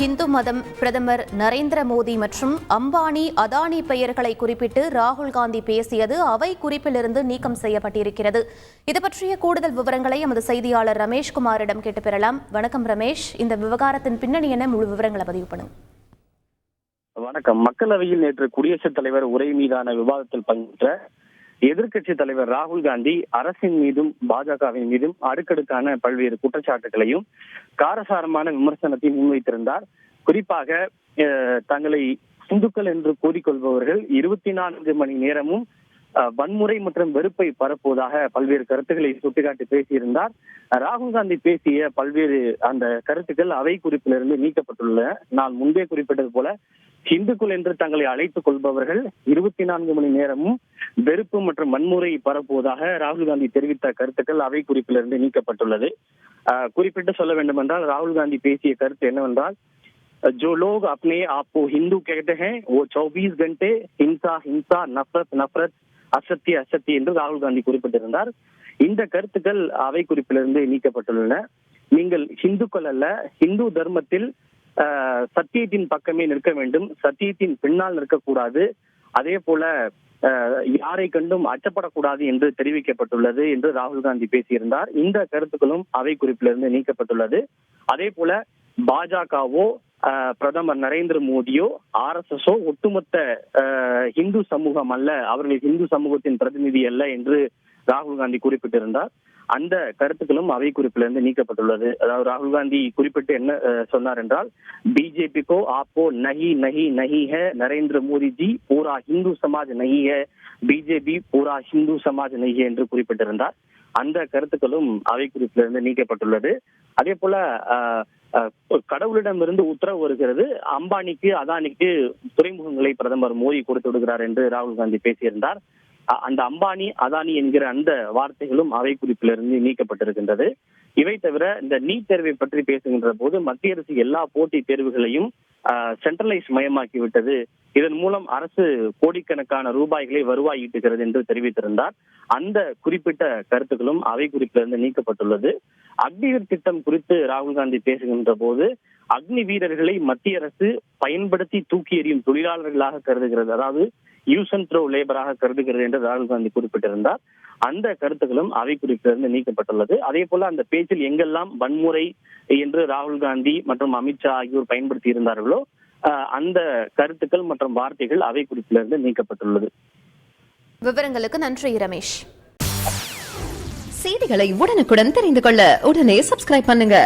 ஹிந்து மதம் பிரதமர் நரேந்திர மோடி மற்றும் அம்பானி அதானி பெயர்களை குறிப்பிட்டு ராகுல் காந்தி பேசியது அவை குறிப்பிலிருந்து நீக்கம் செய்யப்பட்டிருக்கிறது. இது பற்றிய கூடுதல் விவரங்களை எமது செய்தியாளர் ரமேஷ்குமாரிடம் கேட்டு பெறலாம். வணக்கம் ரமேஷ், இந்த விவகாரத்தின் பின்னணி என முழு விவரங்களை பதிவு பண்ணுங்க. வணக்கம். மக்களவையில் நேற்று குடியரசுத் தலைவர் உரை மீதான விவாதத்தில் பங்கேற்ற எதிர்க்கட்சி தலைவர் ராகுல் காந்தி அரசின் மீதும் பாஜகவின் மீதும் அடுக்கடுக்கான பல்வேறு குற்றச்சாட்டுகளையும் காரசாரமான விமர்சனத்தை முன்வைத்திருந்தார். குறிப்பாக தங்களை இந்துக்கள் என்று கூறிக்கொள்பவர்கள் 24 மணி நேரமும் வன்முறை மற்றும் வெறுப்பை பரப்புவதாக பல்வேறு கருத்துக்களை சுட்டிக்காட்டி பேசியிருந்தார். ராகுல் காந்தி பேசிய பல்வேறு அந்த கருத்துக்கள் அவை குறிப்பிலிருந்து நீக்கப்பட்டுள்ளன. நான் முன்பே குறிப்பிட்டது போல இந்துக்கள் என்று தங்களை அழைத்துக் கொள்பவர்கள் 24 மணி நேரமும் வெறுப்பு மற்றும் வன்முறை பரப்புவதாக ராகுல் காந்தி தெரிவித்த கருத்துக்கள் அவை குறிப்பிலிருந்து நீக்கப்பட்டுள்ளது. குறிப்பிட்டு சொல்ல வேண்டும் என்றால் ராகுல் காந்தி பேசிய கருத்து என்னவென்றால், जो लोग अपने आप को हिंदू कहते हैं वो 24 घंटे हिंसा हिंसा नफरत नफरत அசத்திய அசத்திய என்று ராகுல் காந்தி குறிப்பிட்டிருந்தார். இந்த கருத்துக்கள் அவை குறிப்பிலிருந்து நீக்கப்பட்டுள்ளன. நீங்கள் ஹிந்துக்கள் அல்ல, ஹிந்து தர்மத்தில் சத்தியத்தின் பக்கமே நிற்க வேண்டும், சத்தியத்தின் பின்னால் நிற்கக்கூடாது, அதே போல யாரை கண்டும் அச்சப்படக்கூடாது என்று தெரிவிக்கப்பட்டுள்ளது என்று ராகுல் காந்தி பேசியிருந்தார். இந்த கருத்துக்களும் அவை குறிப்பிலிருந்து நீக்கப்பட்டுள்ளது. அதே போல பாஜகவோ பிரதமர் நரேந்திர மோடியோ RSSஓ ஒட்டுமொத்த இந்து சமூகம் அல்ல, அவர்கள் இந்து சமூகத்தின் பிரதிநிதி அல்ல என்று ராகுல் காந்தி குறிப்பிட்டிருந்தார். அந்த கருத்துக்களும் அவை குறிப்பிலிருந்து நீக்கப்பட்டுள்ளது. அதாவது ராகுல் காந்தி குறிப்பிட்டு என்ன சொன்னார் என்றால், பிஜேபிக்கோ ஆப்போ நஹி நஹி நஹி ஹே, நரேந்திர மோடி ஜி பூரா ஹிந்து சமாஜ் நஹி ஹே, பிஜேபி பூரா ஹிந்து சமாஜ் நஹி ஹே என்று குறிப்பிட்டிருந்தார். அந்த கருத்துக்களும் அவை குறிப்பிலிருந்து நீக்கப்பட்டுள்ளது. அதே போல கடவுளிடமிருந்து உத்தரவு வருகிறது, அம்பானிக்கு அதானிக்கு துறைமுகங்களை பிரதமர் மோடி கொடுத்து விடுகிறார் என்று ராகுல் காந்தி பேசியிருந்தார். அந்த அம்பானி அதானி என்கிற அந்த வார்த்தைகளும் அவை குறிப்பிலிருந்து நீக்கப்பட்டிருக்கின்றது. இவை தவிர இந்த நீட் தேர்வை பற்றி பேசுகின்ற போது மத்திய அரசு எல்லா போட்டி தேர்வுகளையும் சென்ட்ரலைஸ் மயமாக்கி விட்டது, இதன் மூலம் அரசு கோடிக்கணக்கான ரூபாய்களை வருவாய் ஈட்டுகிறது என்று தெரிவித்திருந்தார். அந்த குறிப்பிட்ட கருத்துக்களும் அவை குறிப்பிலிருந்து நீக்கப்பட்டுள்ளது. அக்னிவீர் திட்டம் குறித்து ராகுல் காந்தி பேசுகின்ற போது அக்னி வீரர்களை மத்திய அரசு பயன்படுத்தி தூக்கி எறியும் தொழிலாளர்களாக கருதுகிறது, அதாவது யூஸ் அண்ட் த்ரோ லேபராக கருதுகிறது என்று ராகுல் காந்தி குறிப்பிட்டிருந்தார். அந்த கருத்துக்களும் அவை குறிப்பிலிருந்து நீக்கப்பட்டுள்ளது. அதே போல அந்த பேச்சில் எங்கெல்லாம் வன்முறை என்று ராகுல் காந்தி மற்றும் அமித்ஷா ஆகியோர் பயன்படுத்தி இருந்தார்களோ அந்த கருத்துக்கள் மற்றும் வார்த்தைகள் அவை குறிப்பிலிருந்து நீக்கப்பட்டுள்ளது. விவரங்களுக்கு நன்றி ரமேஷ். செய்திகளை உடனுக்குடன் தெரிந்து கொள்ள உடனே சப்ஸ்கிரைப் பண்ணுங்க.